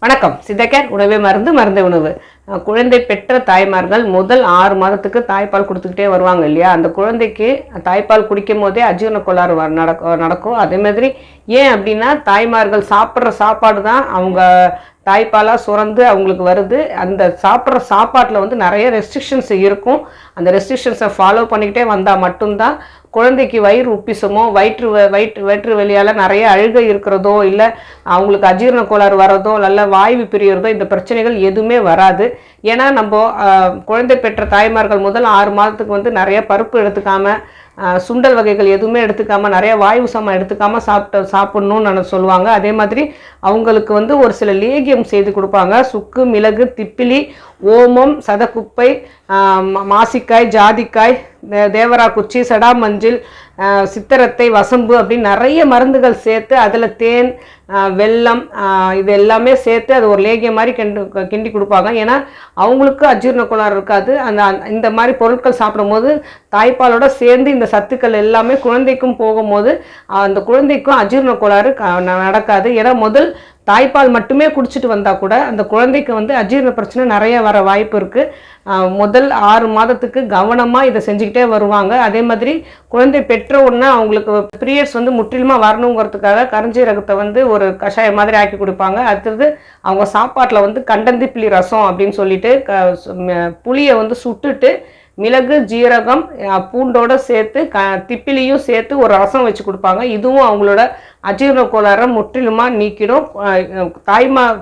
வணக்கம். சித்தக்கேர் உணவே மருந்து மருந்தே உணவு. குழந்தை பெற்ற தாய்மார்கள் முதல் 6 மாதத்துக்கு தாய்ப்பால் கொடுத்துக்கிட்டே வருவாங்க இல்லையா? அந்த குழந்தைக்கு தாய்ப்பால் குடிக்கும் போதே அஜீரண கோளாறு நடக்கும். அதே மாதிரி ஏன் அப்படின்னா, தாய்மார்கள் சாப்பிட்ற சாப்பாடு தான் அவங்க தாய்ப்பாலாக சுரந்து அவங்களுக்கு வருது. அந்த சாப்பிட்ற சாப்பாட்டில் வந்து நிறைய ரெஸ்ட்ரிக்ஷன்ஸ் இருக்கும். அந்த ரெஸ்ட்ரிக்ஷன்ஸை ஃபாலோ பண்ணிக்கிட்டே வந்தால் மட்டும்தான் குழந்தைக்கு வயிறு உப்பிசமோ வயிற்று வெளியால் நிறைய அழுகை இருக்கிறதோ, இல்லை அவங்களுக்கு அஜீரண கோளாறு வர்றதோ, நல்ல வாய்வு பிரியறதோ, இந்த பிரச்சனைகள் எதுவுமே வராது. ஏன்னா நம்ம குழந்தை பெற்ற தாய்மார்கள் முதல் 6 மாதத்துக்கு வந்து நிறைய பருப்பு எடுத்துக்காமல், சுண்டல் வகைகள் எதுவுமே எடுத்துக்காமல், நிறைய வாயு சமம் எடுத்துக்காமல் சாப்பிட்ணுன்னு சொல்லுவாங்க. அதே மாதிரி அவங்களுக்கு வந்து ஒரு சில லேகியம் செய்து கொடுப்பாங்க. சுக்கு, மிளகு, திப்பிலி, ஓமம், சதக்குப்பை, மாசிக்காய், ஜாதிக்காய், தேவராக்குச்சி, சடாமஞ்சில், சித்தரத்தை, வசம்பு அப்படின்னு நிறைய மருந்துகள் சேர்த்து அதில் தேன், வெல்லம், இது எல்லாமே சேர்த்து அது ஒரு லேகியம் மாதிரி கிண்டி கொடுப்பாங்க. ஏன்னா அவங்களுக்கு அஜீரண கோளாறு இருக்காது. இந்த மாதிரி பொருட்கள் சாப்பிடும்போது தாய்ப்பாலோட சேர்ந்து இந்த சத்துக்கள் எல்லாமே குழந்தைக்கும் போகும்போது அந்த குழந்தைக்கும் அஜீரண கோளாறு நடக்காது. ஏன்னா முதல் தாய்ப்பால் மட்டுமே குடிச்சிட்டு வந்தால் கூட அந்த குழந்தைக்கு வந்து அஜீரண பிரச்சனை நிறைய வர வாய்ப்பு இருக்குது. முதல் 6 மாதத்துக்கு கவனமாக இதை செஞ்சுக்கிட்டே வருவாங்க. அதே மாதிரி குழந்தை பெற்ற உடனே அவங்களுக்கு பீரியட்ஸ் வந்து முற்றிலுமாக வரணுங்கிறதுக்காக கருஞ்சீரகத்தை வந்து ஒரு கஷாயம் மாதிரி ஆக்கி கொடுப்பாங்க. அடுத்தது அவங்க சாப்பாட்டில் வந்து கண்டந்திப்பிலி ரசம் அப்படின்னு சொல்லிட்டு புளியை வந்து சுட்டுட்டு மிளகு, ஜீரகம், பூண்டோடு சேர்த்து திப்பிலியும் சேர்த்து ஒரு ரசம் வச்சு கொடுப்பாங்க. இதுவும் அவங்களோட அஜீரண கோளாறை முற்றிலுமாக நீக்கிடும்.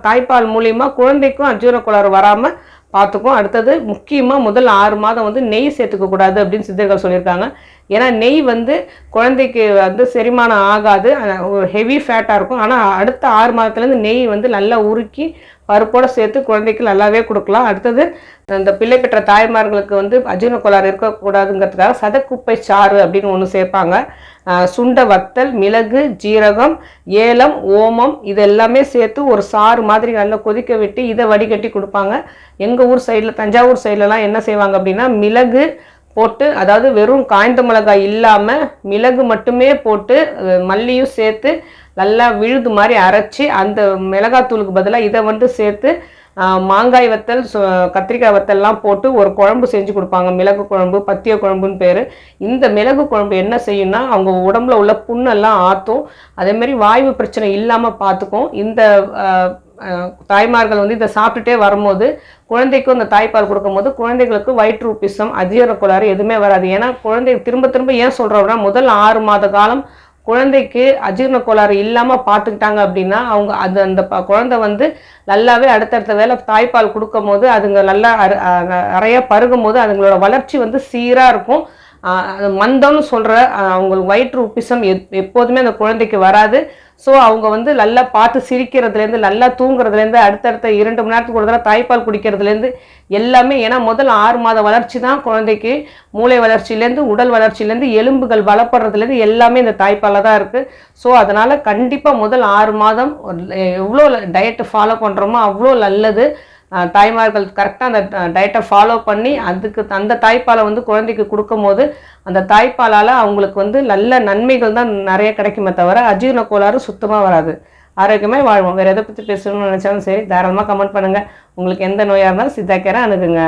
தாய்ப்பால் மூலிமா குழந்தைக்கும் அஜீரண கோளாறு வராமல் பார்த்துக்கும். அடுத்தது முக்கியமாக முதல் 6 மாதம் வந்து நெய் சேர்த்துக்கக்கூடாது அப்படின்னு சித்தர்கள் சொல்லியிருக்காங்க. ஏன்னா நெய் வந்து குழந்தைக்கு வந்து செரிமானம் ஆகாது, ஒரு ஹெவி ஃபேட்டாக இருக்கும். ஆனால் அடுத்த 6 மாதத்துலேருந்து நெய் வந்து நல்லா உருக்கி பருப்போடு சேர்த்து குழந்தைக்கு நல்லாவே கொடுக்கலாம். அடுத்தது இந்த பிள்ளை பெற்ற தாய்மார்களுக்கு வந்து அஜீரண கோளாறு இருக்கக்கூடாதுங்கிறதுக்காக சதக்குப்பை சாறு அப்படின்னு ஒன்று சேர்ப்பாங்க. சுண்ட வத்தல், மிளகு, ஜீரகம், ஏலம், ஓமம் இது எல்லாமே சேர்த்து ஒரு சாறு மாதிரி நல்லா கொதிக்க விட்டு இதை வடிகட்டி கொடுப்பாங்க. எங்கள் ஊர் சைடில், தஞ்சாவூர் சைட்லலாம் என்ன செய்வாங்க அப்படின்னா, மிளகு போட்டு, அதாவது வெறும் காய்ந்த மிளகாய் இல்லாமல் மிளகு மட்டுமே போட்டு மல்லியும் சேர்த்து நல்லா விழுது மாதிரி அரைச்சி அந்த மிளகாத்தூளுக்கு பதிலாக இதை வந்து சேர்த்து மாங்காய் வத்தல், கத்திரிக்காய் வத்தல்லாம் போட்டு ஒரு குழம்பு செஞ்சு கொடுப்பாங்க. மிளகு குழம்பு, பத்திய குழம்புன்னு பேர். இந்த மிளகு குழம்பு என்ன செய்யும்னா அவங்க உடம்புல உள்ள புண்ணெல்லாம் ஆற்றும். அதேமாதிரி வாய்வு பிரச்சனை இல்லாமல் பார்த்துக்கும். இந்த தாய்மார்கள் வந்து இதை சாப்பிட்டுட்டே வரும்போது குழந்தைக்கும் இந்த தாய்ப்பால் கொடுக்கும்போது குழந்தைகளுக்கு வயிற்று உப்பிசம், அஜீரண கோளாறு எதுவுமே வராது. ஏன்னா குழந்தை திரும்ப திரும்ப ஏன் சொல்கிறோம்னா, முதல் 6 மாத காலம் குழந்தைக்கு அஜீரண கோளாறு இல்லாமல் பார்த்துக்கிட்டாங்க அப்படின்னா அவங்க அந்த குழந்தை வந்து நல்லாவே அடுத்தடுத்த வேலை தாய்ப்பால் கொடுக்கும் போது அதுங்க நல்லா நிறைய பருகும் போது அதுங்களோட வளர்ச்சி வந்து சீராக இருக்கும். மந்தம்னு சொல்கிற அவங்களுக்கு வயிற்று உப்பிசம் எப்போதுமே அந்த குழந்தைக்கு வராது. ஸோ அவங்க வந்து நல்லா பார்த்து சிரிக்கிறதுலேருந்து, நல்லா தூங்குறதுலேருந்து, அடுத்தடுத்த 2 மணி நேரத்துக்கு ஒரு தடவை தாய்ப்பால் குடிக்கிறதுலேருந்து எல்லாமே. ஏன்னா முதல் 6 மாத வளர்ச்சி தான் குழந்தைக்கு மூளை வளர்ச்சியிலேருந்து, உடல் வளர்ச்சியிலேருந்து, எலும்புகள் பலப்படுறதுலேருந்து எல்லாமே இந்த தாய்ப்பாலில் தான் இருக்குது. ஸோ அதனால் கண்டிப்பாக முதல் 6 மாதம் எவ்வளோ டயட்டு ஃபாலோ பண்ணுறோமோ அவ்வளோ நல்லது. தாய்மார்கள் கரெக்டாக அந்த டயட்டை ஃபாலோ பண்ணி அந்த தாய்ப்பாலை வந்து குழந்தைக்கு கொடுக்கும் போது அந்த தாய்ப்பாலால் அவங்களுக்கு வந்து நல்ல நன்மைகள் தான் நிறைய கிடைக்குமே தவிர அஜீரண கோளாறு சுத்தமாக வராது. ஆரோக்கியமாக வாழ்வோம். வேறு எதை பற்றி பேசணும்னு நினச்சாலும் சரி, தாராளமாக கமெண்ட் பண்ணுங்கள். உங்களுக்கு எந்த நோயாக இருந்தாலும் சித்தா கேரை அணுகுங்க.